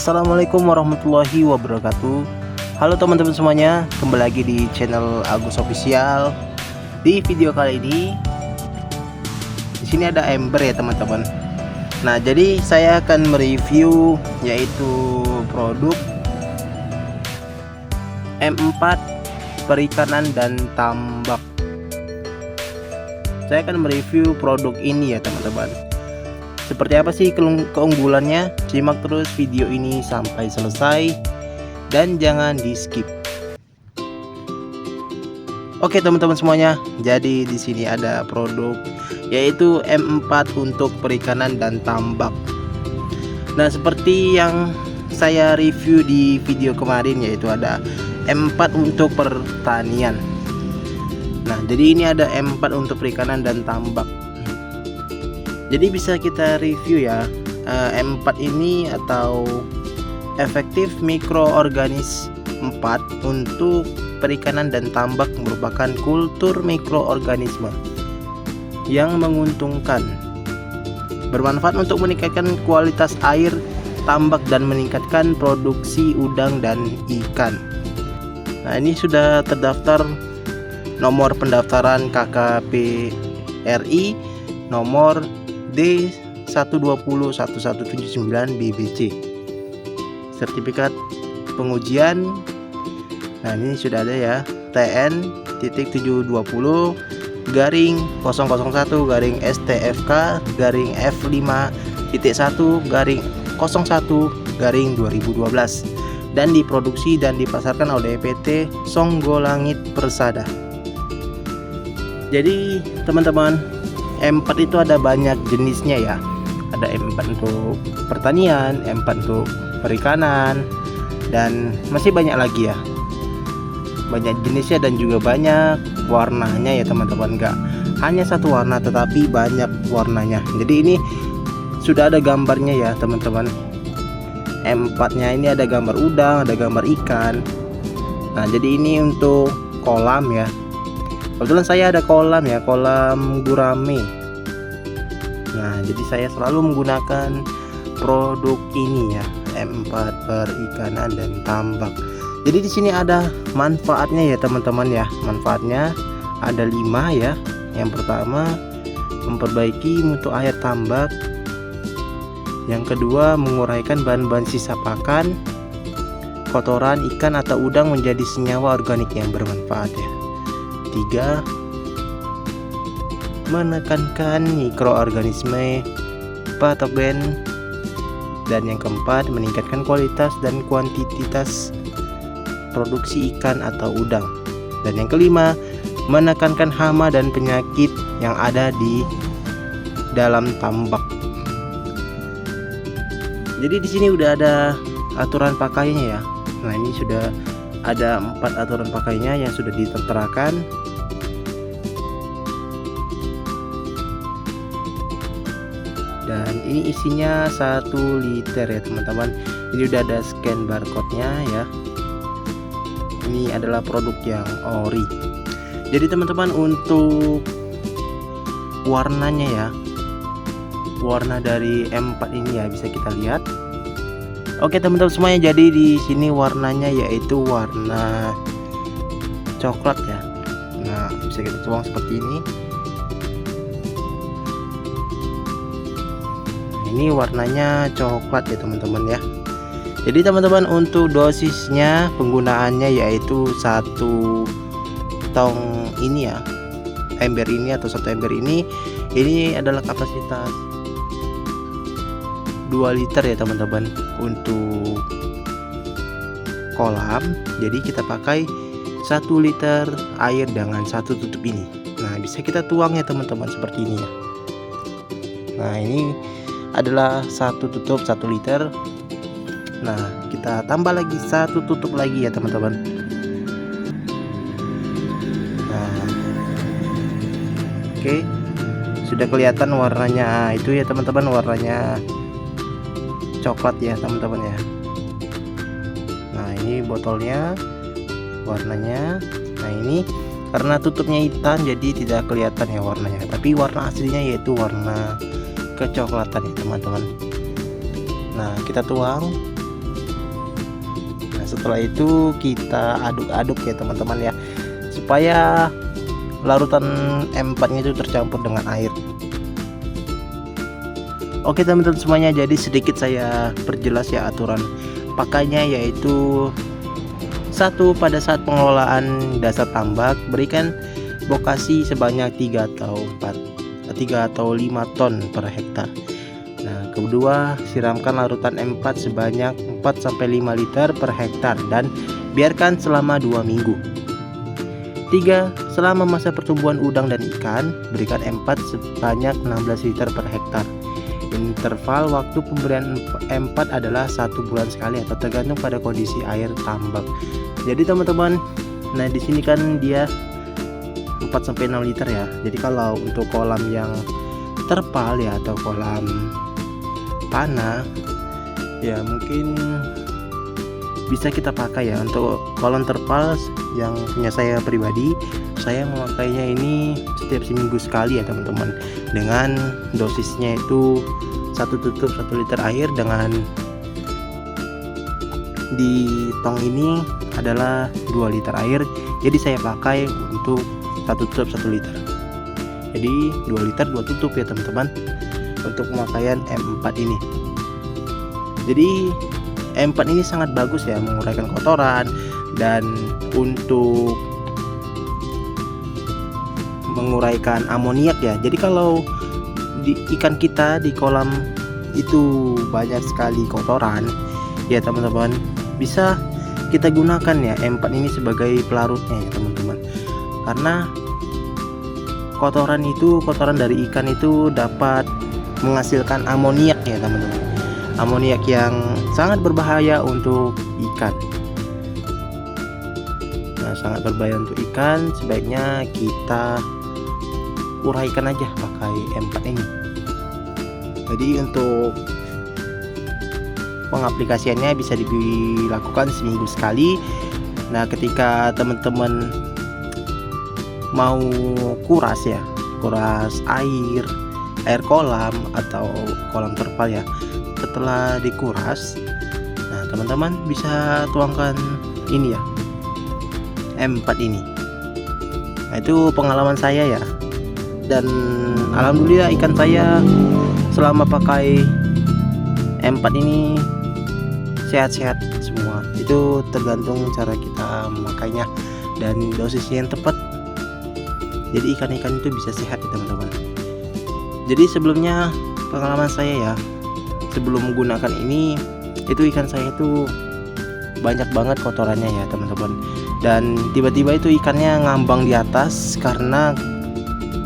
Assalamualaikum warahmatullahi wabarakatuh. Halo teman-teman semuanya, kembali lagi di channel Agus Official. Di video kali ini, di sini ada ember ya teman-teman. Nah, jadi saya akan mereview yaitu produk M4 perikanan dan tambak. Saya akan mereview produk ini ya teman-teman. Seperti apa sih keunggulannya? Simak terus video ini sampai selesai dan jangan di skip. Oke teman-teman semuanya, jadi di sini ada produk yaitu M4 untuk perikanan dan tambak. Nah, seperti yang saya review di video kemarin, yaitu ada M4 untuk pertanian. Nah, jadi ini ada M4 untuk perikanan dan tambak. Jadi bisa kita review ya, M4 ini atau efektif mikroorganis 4 untuk perikanan dan tambak merupakan kultur mikroorganisme yang menguntungkan, bermanfaat untuk meningkatkan kualitas air tambak dan meningkatkan produksi udang dan ikan. Nah, ini sudah terdaftar nomor pendaftaran KKP RI nomor D1201179 BBC, sertifikat pengujian. Nah, ini sudah ada ya, TN.220-001-F5.1-01-2012 dan diproduksi dan dipasarkan oleh PT Songgolangit Persada. Jadi teman-teman, M4 itu ada banyak jenisnya ya. Ada M4 untuk pertanian, M4 untuk perikanan, dan masih banyak lagi ya. Banyak jenisnya dan juga banyak warnanya ya teman-teman. Enggak hanya satu warna tetapi banyak warnanya. Jadi ini sudah ada gambarnya ya teman-teman. M4-nya ini ada gambar udang, ada gambar ikan. Nah, jadi ini untuk kolam ya. Kebetulan saya ada kolam ya, kolam gurame. Nah, jadi saya selalu menggunakan produk ini ya, M4 perikanan dan tambak. Jadi di sini ada manfaatnya ya teman-teman ya. Manfaatnya ada 5 ya. Yang pertama, memperbaiki mutu air tambak. Yang kedua, menguraikan bahan-bahan sisa pakan, kotoran ikan atau udang menjadi senyawa organik yang bermanfaat ya. 3, menekankan mikroorganisme patogen. Dan yang keempat, meningkatkan kualitas dan kuantitas produksi ikan atau udang. Dan yang kelima, menekankan hama dan penyakit yang ada di dalam tambak. Jadi di sini udah ada aturan pakainya ya. Nah, ini sudah ada 4 aturan pakainya yang sudah diterterakan. Dan ini isinya 1 liter ya teman-teman. Ini udah ada scan barcode-nya ya. Ini adalah produk yang ori. Jadi teman-teman, untuk warnanya ya, warna dari M4 ini ya bisa kita lihat. Oke teman-teman semuanya, jadi di sini warnanya yaitu warna coklat ya. Nah, bisa kita tuang seperti ini. Ini warnanya coklat ya teman-teman ya. Jadi teman-teman, untuk dosisnya penggunaannya yaitu 1 tong ini ya, ember ini atau 1 ember ini adalah kapasitas 2 liter ya teman-teman untuk kolam. Jadi kita pakai 1 liter air dengan 1 tutup ini. Nah, bisa kita tuang ya teman-teman seperti ini ya. Nah, ini adalah 1 tutup 1 liter. Nah, kita tambah lagi 1 tutup lagi ya teman-teman. Nah, oke, sudah kelihatan warnanya itu ya teman-teman, warnanya coklat ya teman-teman ya. Nah, ini botolnya warnanya. Nah, ini karena tutupnya hitam jadi tidak kelihatan ya warnanya, tapi warna aslinya yaitu warna kecoklatan ya teman-teman. Nah, kita tuang. setelah itu kita aduk-aduk ya teman-teman ya, supaya larutan M4 nya itu tercampur dengan air. Oke teman-teman semuanya, jadi sedikit saya perjelas ya aturan pakainya, yaitu satu, pada saat pengelolaan dasar tambak berikan bokasi sebanyak 3 atau 5 ton per hektar. Nah, kedua, siramkan larutan M4 sebanyak 4-5 liter per hektar dan biarkan selama 2 minggu. 3. Selama masa pertumbuhan udang dan ikan, berikan M4 sebanyak 16 liter per hektar. Interval waktu pemberian M4 adalah 1 bulan sekali atau tergantung pada kondisi air tambak. Jadi teman-teman, nah di sini kan dia 4-6 liter ya. Jadi kalau untuk kolam yang terpal ya atau kolam panah ya mungkin bisa kita pakai ya. Untuk kolam terpal yang punya saya pribadi, saya memakainya ini setiap seminggu sekali ya teman-teman, dengan dosisnya itu 1 tutup 1 liter air, dengan di tong ini adalah 2 liter air. Jadi saya pakai untuk 1 tutup 1 liter, jadi 2 liter 2 tutup ya teman-teman untuk pemakaian M4 ini. Jadi M4 ini sangat bagus ya, menguraikan kotoran dan untuk menguraikan amoniak ya. Jadi kalau di ikan kita di kolam itu banyak sekali kotoran ya teman-teman, bisa kita gunakan ya M4 ini sebagai pelarutnya ya teman-teman, karena kotoran dari ikan itu dapat menghasilkan amoniak ya teman-teman, amoniak yang sangat berbahaya untuk ikan. Nah, sangat berbahaya untuk ikan, sebaiknya kita uraikan aja pakai M4 ini. Jadi untuk pengaplikasiannya bisa dilakukan seminggu sekali. Nah, ketika teman-teman mau kuras ya, kuras air kolam atau kolam terpal ya, setelah dikuras, nah teman-teman bisa tuangkan ini ya, M4 ini. Nah, itu pengalaman saya ya, dan alhamdulillah ikan saya selama pakai M4 ini sehat-sehat semua. Itu tergantung cara kita memakainya dan dosisnya yang tepat, jadi ikan-ikan itu bisa sehat ya teman-teman. Jadi sebelumnya pengalaman saya ya, sebelum menggunakan ini, itu ikan saya itu banyak banget kotorannya ya teman-teman, dan tiba-tiba itu ikannya ngambang di atas karena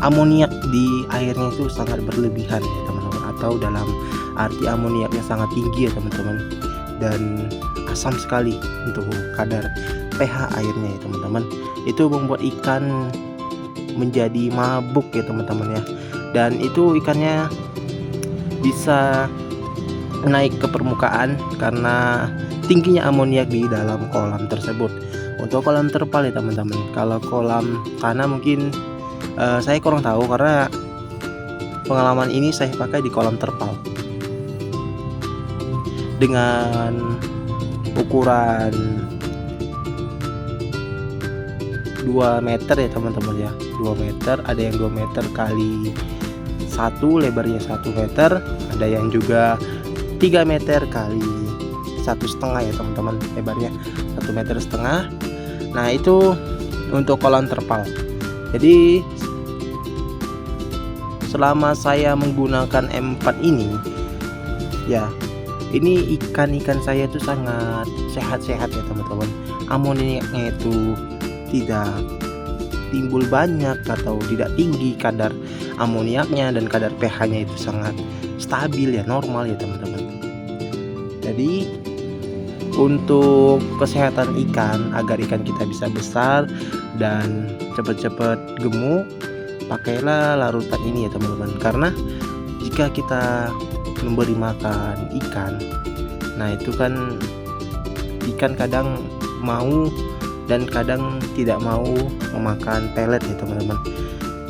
amoniak di airnya itu sangat berlebihan ya teman-teman, atau dalam arti amoniaknya sangat tinggi ya teman-teman, dan asam sekali untuk kadar pH airnya ya teman-teman. Itu membuat ikan menjadi mabuk ya teman-teman ya, dan itu ikannya bisa naik ke permukaan karena tingginya amoniak di dalam kolam tersebut. Untuk kolam terpal ya teman-teman, kalau kolam tanah mungkin saya kurang tahu, karena pengalaman ini saya pakai di kolam terpal dengan ukuran 2 meter ya teman-teman ya, 2 meter, ada yang 2 meter kali 1, lebarnya 1 meter, ada yang juga 3 meter kali 1,5 ya teman-teman, lebarnya 1,5 meter. Nah, itu untuk kolam terpal. Jadi selama saya menggunakan M4 ini ya, ini ikan-ikan saya itu sangat sehat-sehat ya teman-teman. Amoniaknya itu tidak timbul banyak atau tidak tinggi kadar amoniaknya, dan kadar pH-nya itu sangat stabil ya, normal ya teman-teman. Jadi untuk kesehatan ikan, agar ikan kita bisa besar dan cepat-cepat gemuk, pakailah larutan ini ya teman-teman. Karena jika kita memberi makan ikan, nah itu kan ikan kadang mau dan kadang tidak mau memakan pelet ya teman-teman,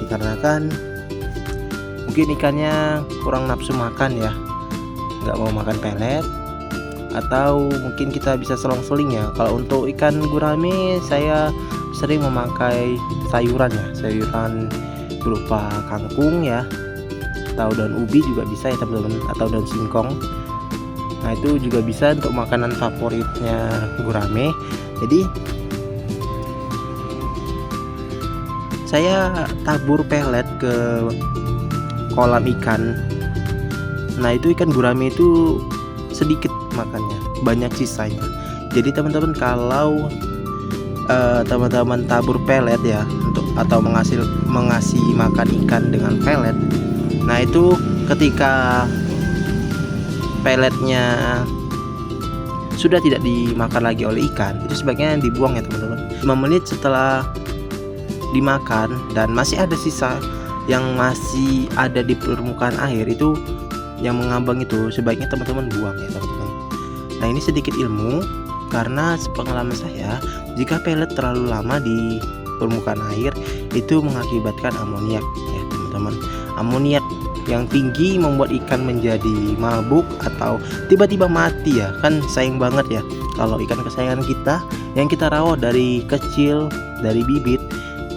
dikarenakan mungkin ikannya kurang nafsu makan ya, nggak mau makan pelet. atau mungkin kita bisa selang-seling ya. Kalau untuk ikan gurame saya sering memakai sayuran ya, sayuran berupa kangkung ya, atau daun ubi juga bisa ya teman-teman, atau daun singkong. Nah itu juga bisa untuk makanan favoritnya gurame. Jadi saya tabur pelet ke kolam ikan. Nah itu ikan gurame itu sedikit makannya, banyak sisanya. Jadi teman-teman kalau teman-teman tabur pelet ya untuk atau mengasih makan ikan dengan pelet, nah itu ketika peletnya sudah tidak dimakan lagi oleh ikan, itu sebaiknya dibuang ya teman-teman. 5 menit setelah dimakan dan masih ada sisa yang masih ada di permukaan air, itu yang mengambang, itu sebaiknya teman-teman buang ya teman-teman. Nah ini sedikit ilmu, karena sepengalaman saya jika pelet terlalu lama di permukaan air itu mengakibatkan amoniak ya teman-teman. Amoniak yang tinggi membuat ikan menjadi mabuk atau tiba-tiba mati ya. Kan sayang banget ya kalau ikan kesayangan kita yang kita rawat dari kecil, dari bibit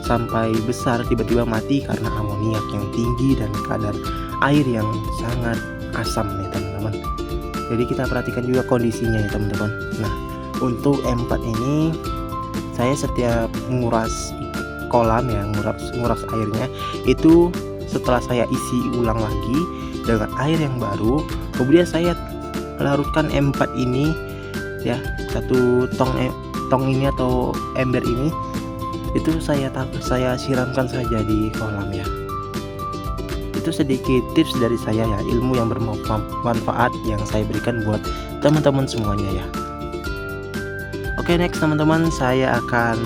sampai besar tiba-tiba mati karena amoniak yang tinggi dan kadar air yang sangat asam ya teman-teman. Jadi kita perhatikan juga kondisinya ya teman-teman. Nah untuk M4 ini saya setiap menguras kolam ya, nguras airnya itu setelah saya isi ulang lagi dengan air yang baru, kemudian saya larutkan M4 ini ya, satu tong ini atau ember ini, itu saya siramkan saja di kolam ya. Itu sedikit tips dari saya ya, ilmu yang bermanfaat yang saya berikan buat teman-teman semuanya ya. Oke, next teman-teman, saya akan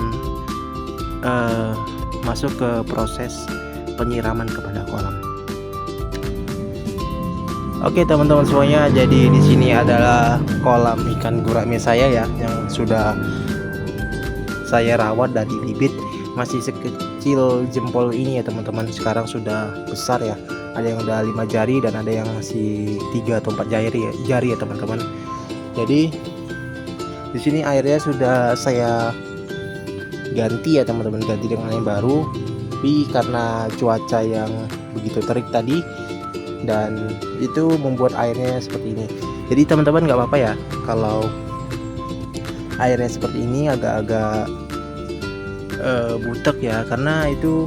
masuk ke proses penyiraman kepada kolam. Oke teman-teman semuanya, jadi di sini adalah kolam ikan gurame saya ya, yang sudah saya rawat dari bibit, masih sekecil jempol ini ya teman-teman. Sekarang sudah besar ya, ada yang udah 5 jari dan ada yang masih 3 atau 4 jari ya teman-teman. Jadi di sini airnya sudah saya ganti ya teman-teman, ganti dengan yang baru. Tapi karena cuaca yang begitu terik tadi dan itu membuat airnya seperti ini. Jadi teman-teman nggak apa-apa ya kalau airnya seperti ini agak-agak butek ya, karena itu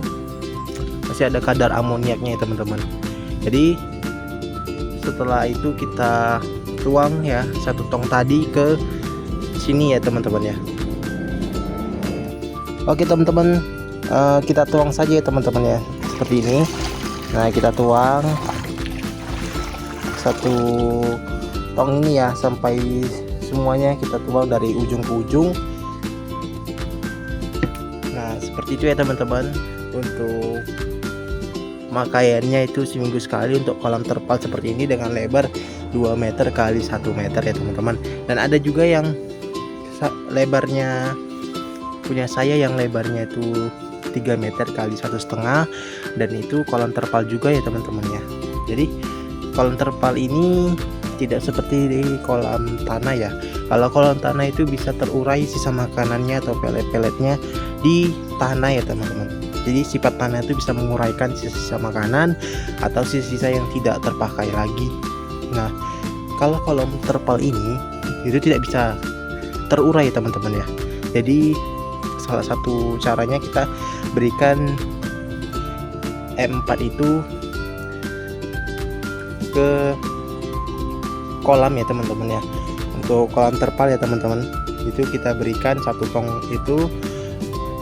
masih ada kadar amoniaknya ya teman-teman. Jadi setelah itu kita tuang ya satu tong tadi ke sini ya teman-teman ya. Oke teman-teman, kita tuang saja ya teman-teman ya, seperti ini. Nah kita tuang satu tong ini ya, sampai semuanya kita tuang dari ujung ke ujung. Nah seperti itu ya teman-teman. Untuk makaiannya itu seminggu sekali untuk kolam terpal seperti ini dengan lebar 2 meter kali 1 meter ya teman-teman. Dan ada juga yang lebarnya punya saya yang lebarnya itu 3 meter kali 1,5, dan itu kolam terpal juga ya teman-teman ya. Jadi kolam terpal ini tidak seperti di kolam tanah ya. Kalau kolam tanah itu bisa terurai sisa makanannya atau pelet-peletnya di tanah ya teman-teman. Jadi sifat tanah itu bisa menguraikan sisa-sisa makanan atau sisa-sisa yang tidak terpakai lagi. Nah kalau kolam terpal ini itu tidak bisa terurai ya teman-teman ya. Jadi salah satu caranya kita berikan M4 itu ke kolam ya teman-teman ya. Untuk kolam terpal ya teman-teman, itu kita berikan satu tong itu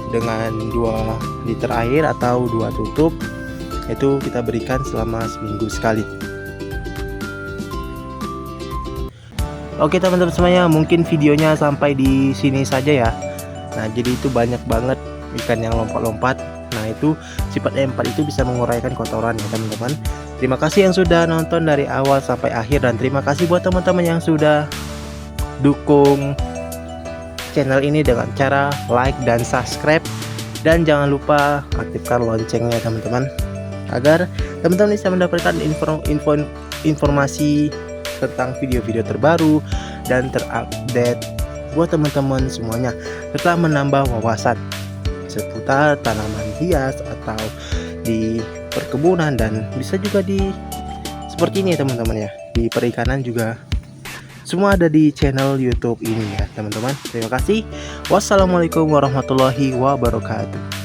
dengan 2 liter air atau 2 tutup, itu kita berikan selama seminggu sekali. Oke teman-teman semuanya, mungkin videonya sampai di sini saja ya. Nah jadi itu banyak banget ikan yang lompat-lompat. Nah itu sifat M4 itu bisa menguraikan kotoran ya teman-teman. Terima kasih yang sudah nonton dari awal sampai akhir, dan terima kasih buat teman-teman yang sudah dukung channel ini dengan cara like dan subscribe. Dan jangan lupa aktifkan loncengnya teman-teman, agar teman-teman bisa mendapatkan informasi tentang video-video terbaru dan terupdate buat teman-teman semuanya, serta menambah wawasan seputar tanaman hias atau di perkebunan, dan bisa juga di seperti ini ya teman-teman ya, di perikanan juga. Semua ada di channel YouTube ini ya teman-teman. Terima kasih. Wassalamualaikum warahmatullahi wabarakatuh.